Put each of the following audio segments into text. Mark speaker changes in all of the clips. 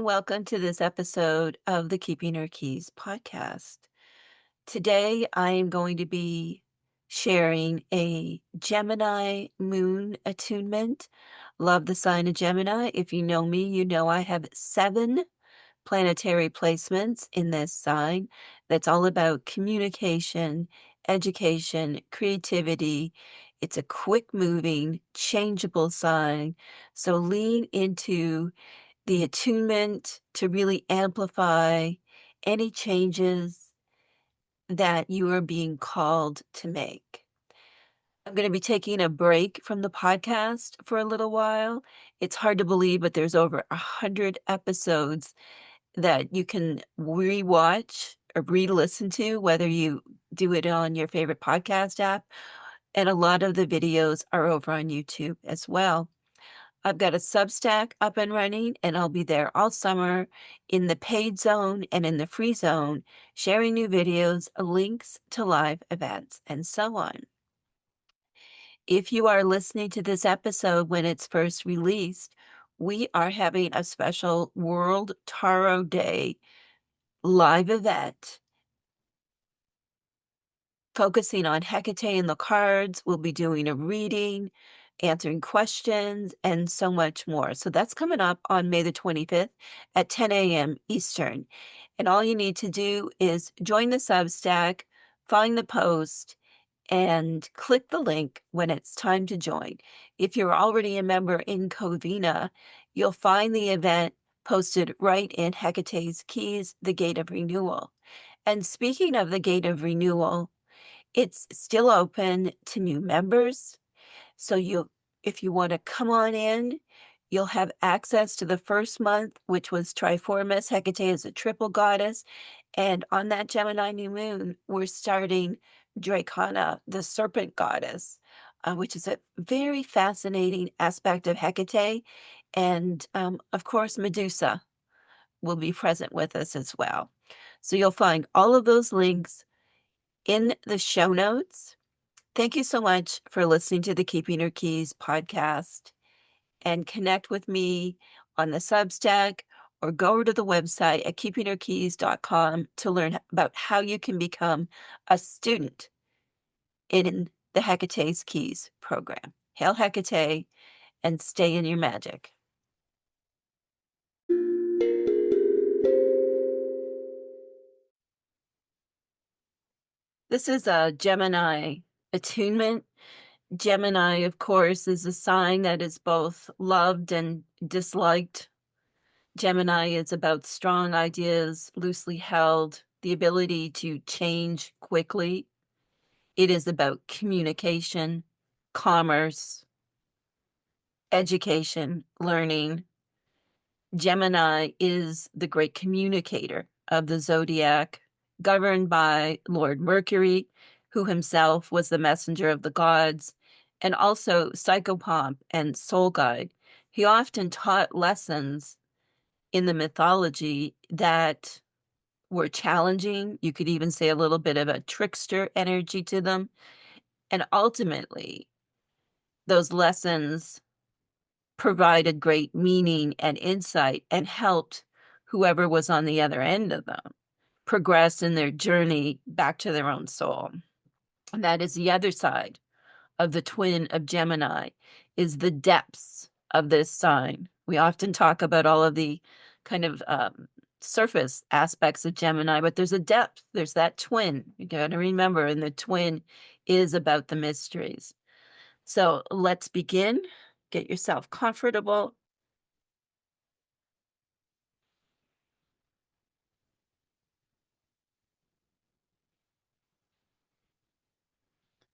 Speaker 1: welcome to this episode of the Keeping Her Keys podcast. Today, I am going to be sharing a Gemini moon attunement. Love the sign of Gemini. If you know me, you know I have 7 planetary placements in this sign. That's all about communication, education, creativity. It's a quick moving, changeable sign. So lean into the attunement to really amplify any changes that you are being called to make. I'm going to be taking a break from the podcast for a little while. It's hard to believe, but there's over 100 episodes that you can rewatch or re-listen to, whether you do it on your favorite podcast app. And a lot of the videos are over on YouTube as well. I've got a Substack up and running, and I'll be there all summer in the paid zone and in the free zone, sharing new videos, links to live events, and so on. If you are listening to this episode when it's first released, we are having a special World Tarot Day live event focusing on Hekate and the cards. We'll be doing a reading, answering questions, and so much more. So that's coming up on May the 25th at 10 a.m. Eastern. And all you need to do is join the Substack, find the post, and click the link when it's time to join. If you're already a member in Covina, you'll find the event posted right in Hecate's Keys, the Gate of Renewal. And speaking of the Gate of Renewal, it's still open to new members. So if you want to come on in, you'll have access to the first month, which was Triformis. Hekate is a triple goddess. And on that Gemini new moon, we're starting Dracana, the serpent goddess, which is a very fascinating aspect of Hekate. And of course, Medusa will be present with us as well. So you'll find all of those links in the show notes. Thank you so much for listening to the Keeping Her Keys podcast, and connect with me on the Substack or go to the website at keepingherkeys.com to learn about how you can become a student in the Hecate's Keys program. Hail Hekate and stay in your magic. This is a Gemini attunement. Gemini, of course, is a sign that is both loved and disliked. Gemini is about strong ideas, loosely held, the ability to change quickly. It is about communication, commerce, education, learning. Gemini is the great communicator of the zodiac, governed by Lord Mercury, who himself was the messenger of the gods, and also psychopomp and soul guide. He often taught lessons in the mythology that were challenging. You could even say a little bit of a trickster energy to them. And ultimately, those lessons provided great meaning and insight and helped whoever was on the other end of them progress in their journey back to their own soul. And that is the other side of the twin of Gemini, is the depths of this sign. We often talk about all of the kind of surface aspects of Gemini, but there's a depth. There's that twin. You got to remember, and the twin is about the mysteries. So let's begin. Get yourself comfortable.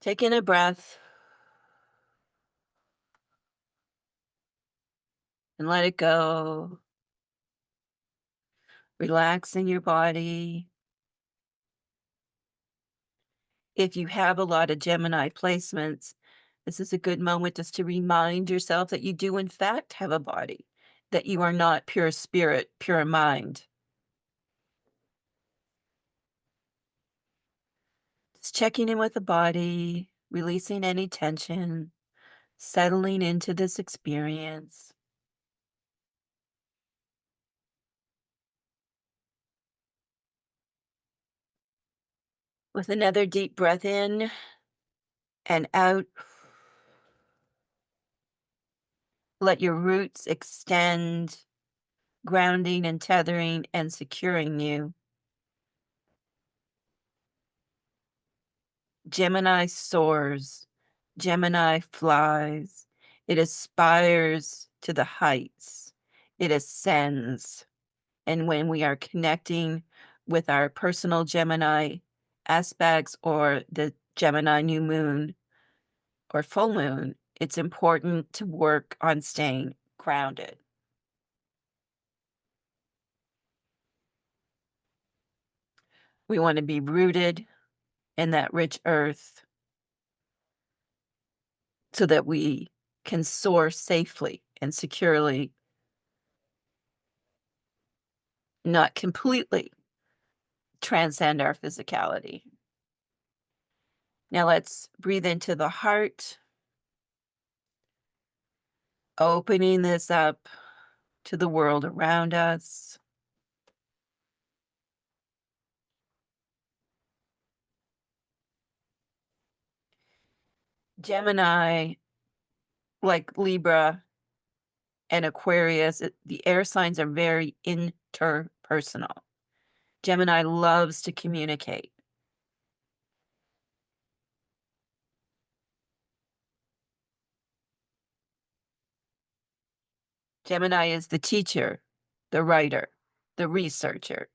Speaker 1: Take in a breath and let it go. Relax in your body. If you have a lot of Gemini placements, this is a good moment just to remind yourself that you do, in fact, have a body, that you are not pure spirit, pure mind. Just checking in with the body, releasing any tension, settling into this experience. With another deep breath in and out, let your roots extend, grounding and tethering and securing you. Gemini soars, Gemini flies, it aspires to the heights, it ascends. And when we are connecting with our personal Gemini aspects or the Gemini new moon or full moon, it's important to work on staying grounded. We want to be rooted in that rich earth so that we can soar safely and securely, not completely transcend our physicality. Now let's breathe into the heart, opening this up to the world around us. Gemini, like Libra and Aquarius, the air signs are very interpersonal. Gemini loves to communicate. Gemini is the teacher, the writer, the researcher.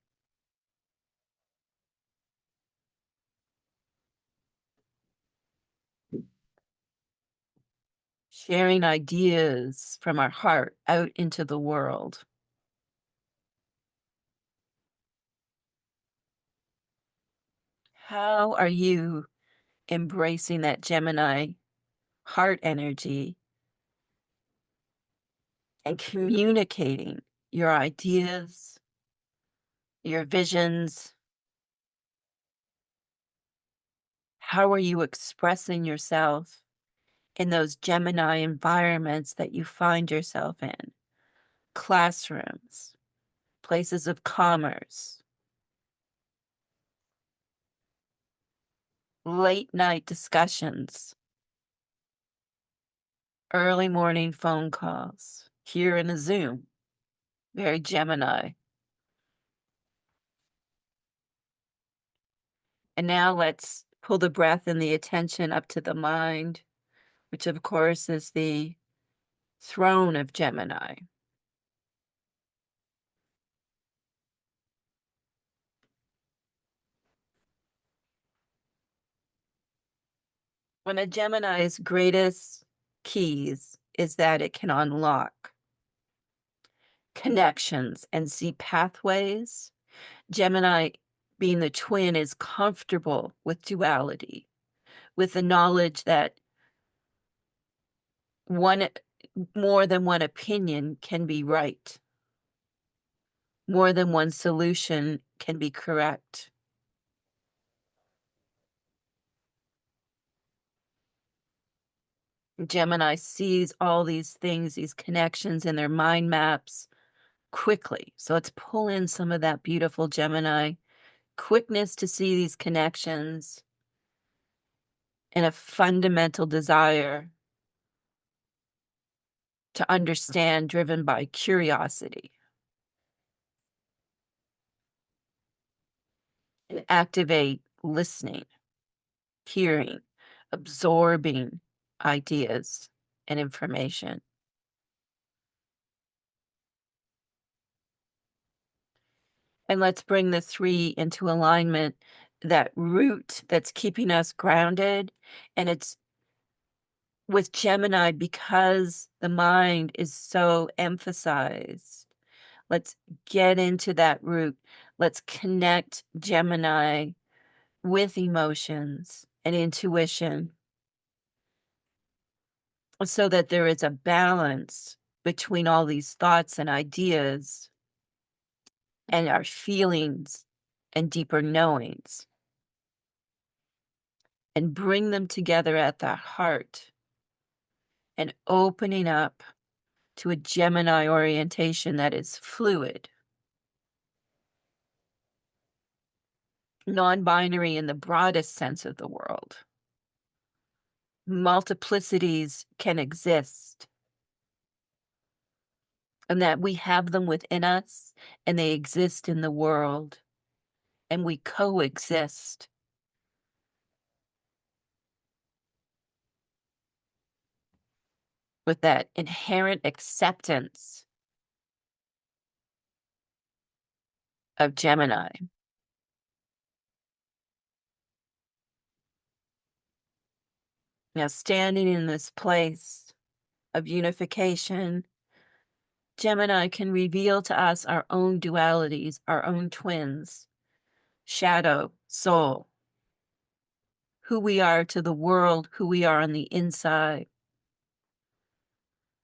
Speaker 1: Sharing ideas from our heart out into the world. How are you embracing that Gemini heart energy and communicating your ideas, your visions? How are you expressing yourself in those Gemini environments that you find yourself in? Classrooms, places of commerce, late night discussions, early morning phone calls, here in a Zoom, very Gemini. And now let's pull the breath and the attention up to the mind, which of course is the throne of Gemini. One of Gemini's greatest keys is that it can unlock connections and see pathways. Gemini, being the twin, is comfortable with duality, with the knowledge that one more than one opinion can be right. More than one solution can be correct. Gemini sees all these things, these connections in their mind maps quickly. So let's pull in some of that beautiful Gemini quickness to see these connections and a fundamental desire to understand, driven by curiosity. And activate listening, hearing, absorbing ideas and information. And let's bring the three into alignment, that root that's keeping us grounded. And it's with Gemini, because the mind is so emphasized. Let's get into that root. Let's connect Gemini with emotions and intuition so that there is a balance between all these thoughts and ideas and our feelings and deeper knowings, and bring them together at the heart and opening up to a Gemini orientation that is fluid, non-binary in the broadest sense of the world. Multiplicities can exist, and that we have them within us, and they exist in the world, and we coexist. With that inherent acceptance of Gemini. Now, standing in this place of unification, Gemini can reveal to us our own dualities, our own twins, shadow, soul, who we are to the world, who we are on the inside,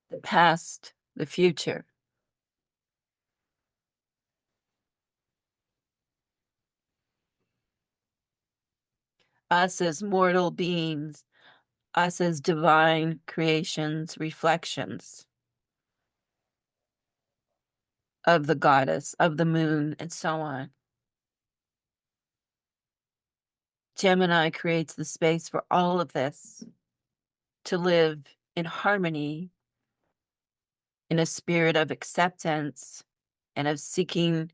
Speaker 1: the past, the future. Us as mortal beings, us as divine creations, reflections of the goddess, of the moon, and so on. Gemini creates the space for all of this to live in harmony, in a spirit of acceptance and of seeking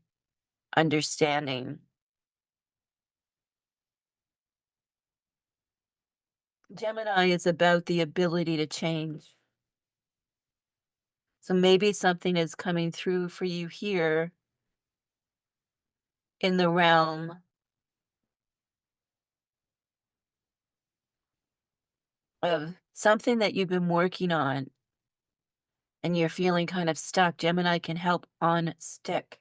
Speaker 1: understanding. Gemini is about the ability to change. So maybe something is coming through for you here in the realm of something that you've been working on and you're feeling kind of stuck. Gemini can help unstick.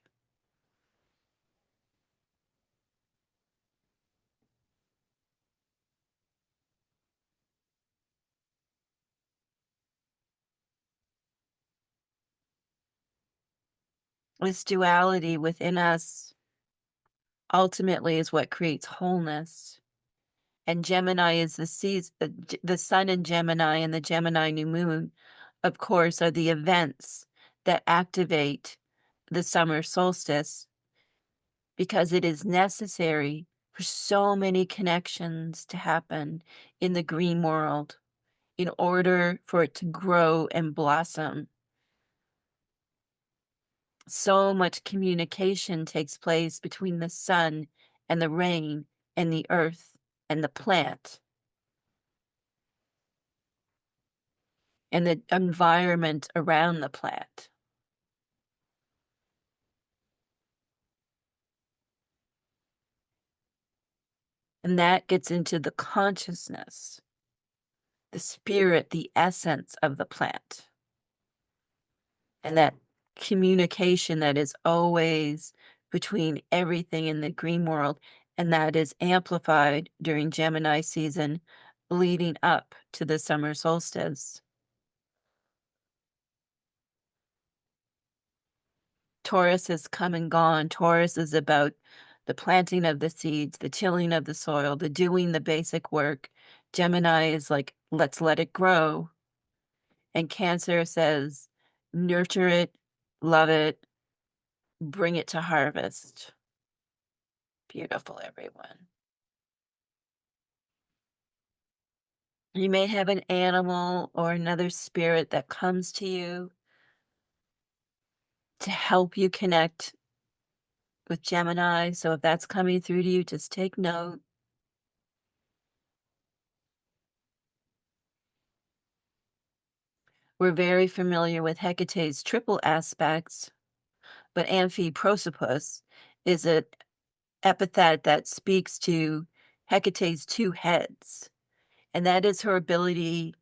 Speaker 1: This duality within us ultimately is what creates wholeness. And Gemini is the sun in Gemini and the Gemini new moon, of course, are the events that activate the summer solstice because it is necessary for so many connections to happen in the green world in order for it to grow and blossom. So much communication takes place between the sun and the rain and the earth and the plant and the environment around the plant. And that gets into the consciousness, the spirit, the essence of the plant. And that communication that is always between everything in the green world, and that is amplified during Gemini season leading up to the summer solstice. Taurus has come and gone. Taurus is about the planting of the seeds, the tilling of the soil, the doing the basic work. Gemini is like, let's let it grow. And Cancer says, nurture it, love it, bring it to harvest. Beautiful, everyone. You may have an animal or another spirit that comes to you to help you connect with Gemini. So if that's coming through to you, just take note. We're very familiar with Hecate's triple aspects, but Amphiprosopus is an epithet that speaks to Hecate's two heads, and that is her ability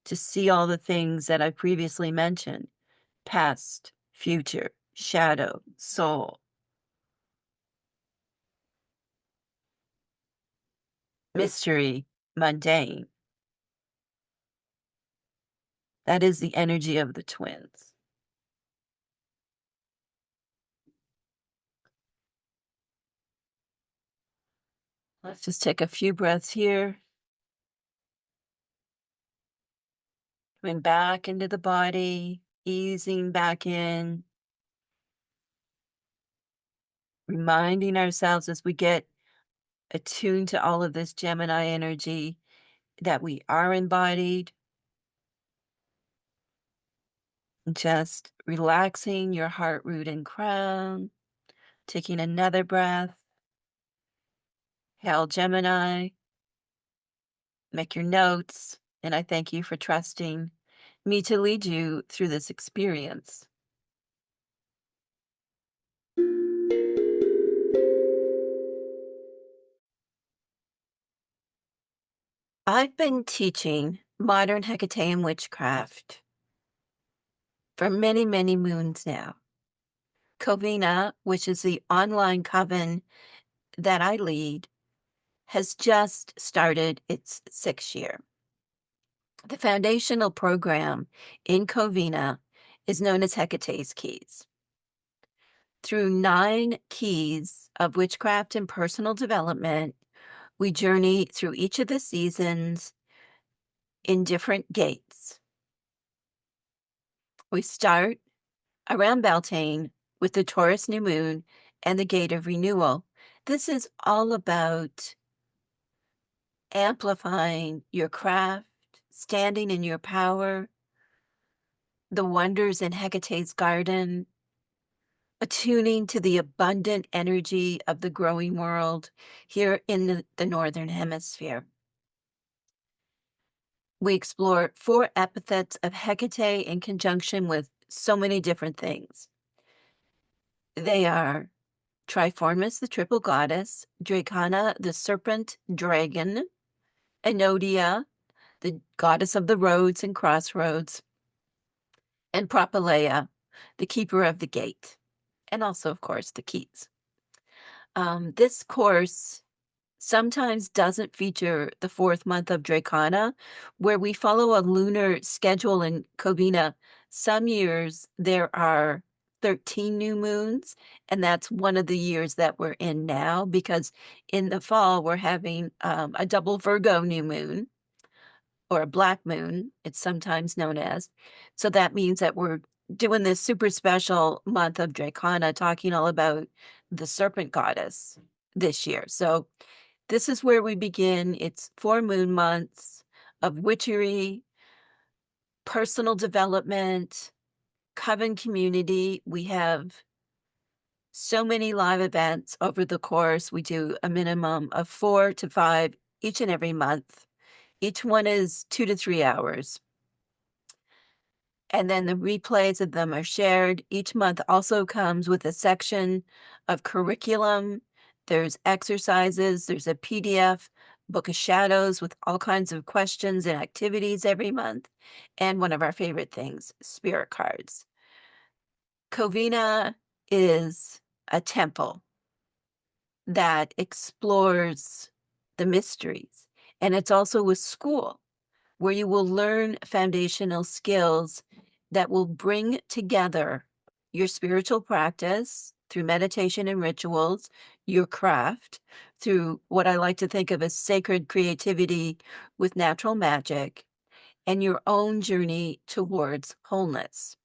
Speaker 1: to see all the things that I previously mentioned: past, future, shadow, soul, mystery, mundane. That is the energy of the twins. Let's just take a few breaths here. Coming back into the body, easing back in, reminding ourselves as we get attune to all of this Gemini energy, that we are embodied. Just relaxing your heart, root, and crown. Taking another breath. Hail Gemini. Make your notes. And I thank you for trusting me to lead you through this experience. I've been teaching modern Hekatean witchcraft for many, many moons now. Covina, which is the online coven that I lead, has just started its 6th year. The foundational program in Covina is known as Hecate's Keys. Through 9 keys of witchcraft and personal development, we journey through each of the seasons in different gates. We start around Beltane with the Taurus new moon and the gate of renewal. This is all about amplifying your craft, standing in your power, the wonders in Hecate's garden, attuning to the abundant energy of the growing world here in the Northern Hemisphere. We explore 4 epithets of Hekate in conjunction with so many different things. They are Triformis, the triple goddess, Dracana, the serpent dragon, Enodia, the goddess of the roads and crossroads, and Propylaea, the keeper of the gate, and also, of course, the keys. This course sometimes doesn't feature the 4th month of Dracana, where we follow a lunar schedule in Covina. Some years there are 13 new moons, and that's one of the years that we're in now, because in the fall we're having a double Virgo new moon, or a black moon, it's sometimes known as. So that means that we're doing this super special month of Dracana, talking all about the serpent goddess this year. So this is where we begin. It's 4 moon months of witchery, personal development, coven community. We have so many live events over the course. We do a minimum of 4 to 5 each and every month. Each one is 2 to 3 hours. And then the replays of them are shared. Each month also comes with a section of curriculum. There's exercises, there's a PDF, Book of Shadows with all kinds of questions and activities every month. And one of our favorite things, spirit cards. Covina is a temple that explores the mysteries. And it's also a school where you will learn foundational skills that will bring together your spiritual practice through meditation and rituals, your craft through what I like to think of as sacred creativity with natural magic, and your own journey towards wholeness.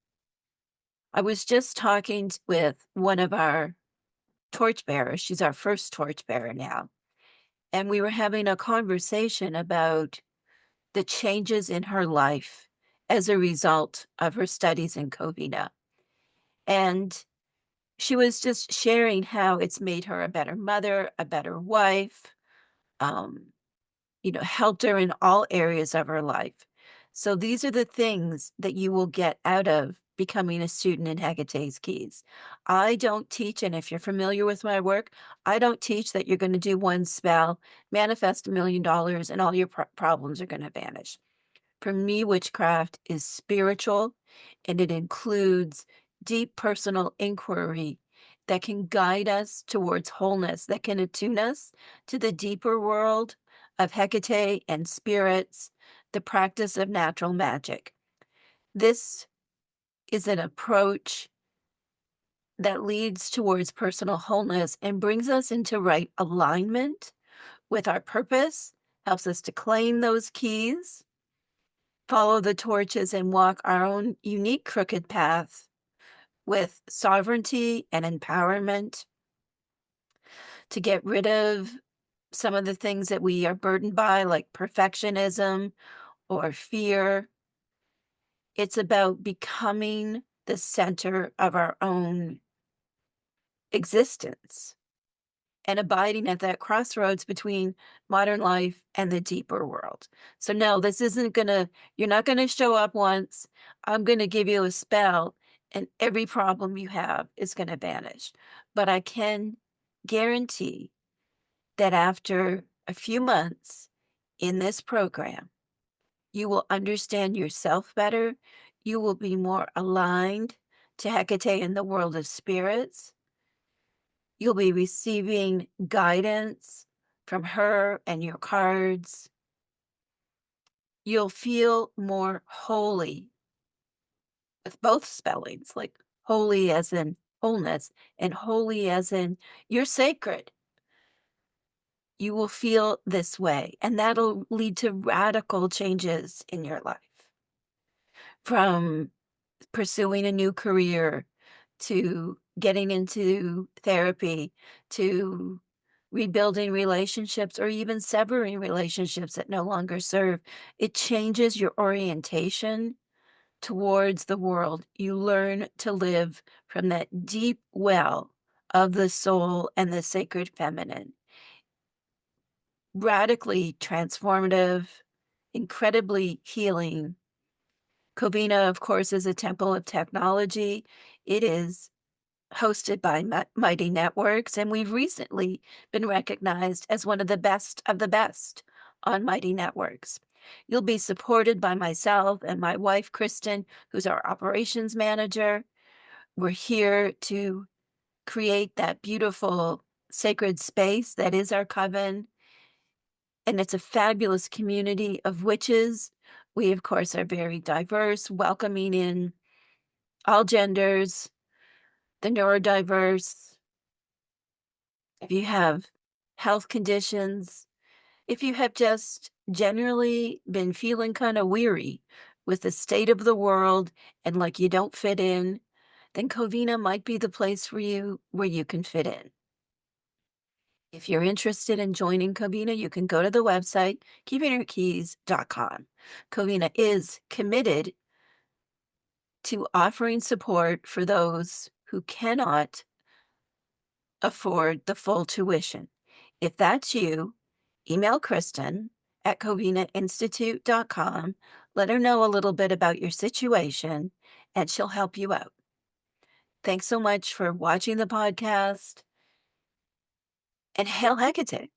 Speaker 1: I was just talking with one of our torchbearers. She's our first torchbearer now. And we were having a conversation about the changes in her life as a result of her studies in Covina. And she was just sharing how it's made her a better mother, a better wife, um, helped her in all areas of her life. So these are the things that you will get out of becoming a student in Hecate's Keys. I don't teach, and if you're familiar with my work, I don't teach that you're going to do one spell, manifest $1 million, and all your problems are going to vanish. For me, witchcraft is spiritual, and it includes deep personal inquiry that can guide us towards wholeness, that can attune us to the deeper world of Hekate and spirits, the practice of natural magic. This is an approach that leads towards personal wholeness and brings us into right alignment with our purpose, helps us to claim those keys, follow the torches, and walk our own unique crooked path with sovereignty and empowerment to get rid of some of the things that we are burdened by, like perfectionism or fear. It's about becoming the center of our own existence and abiding at that crossroads between modern life and the deeper world. So no, this isn't gonna you're not gonna show up once. I'm gonna give you a spell and every problem you have is gonna vanish. But I can guarantee that after a few months in this program, you will understand yourself better. You will be more aligned to Hekate in the world of spirits. You'll be receiving guidance from her and your cards. You'll feel more holy with both spellings, like holy as in wholeness and holy as in you're sacred. You will feel this way, and that'll lead to radical changes in your life. From pursuing a new career, to getting into therapy, to rebuilding relationships, or even severing relationships that no longer serve. It changes your orientation towards the world. You learn to live from that deep well of the soul and the sacred feminine. Radically transformative, incredibly healing. Covina, of course, is a temple of technology. It is hosted by Mighty Networks, and we've recently been recognized as one of the best on Mighty Networks. You'll be supported by myself and my wife, Kristen, who's our operations manager. We're here to create that beautiful sacred space that is our coven, and it's a fabulous community of witches. We, of course, are very diverse, welcoming in all genders, the neurodiverse. If you have health conditions, if you have just generally been feeling kind of weary with the state of the world and like you don't fit in, then Covina might be the place for you where you can fit in. If you're interested in joining Covina, you can go to the website, keepingyourkeys.com. Covina is committed to offering support for those who cannot afford the full tuition. If that's you, email Kristen at covinainstitute.com. Let her know a little bit about your situation, and she'll help you out. Thanks so much for watching the podcast, and hail Hekate.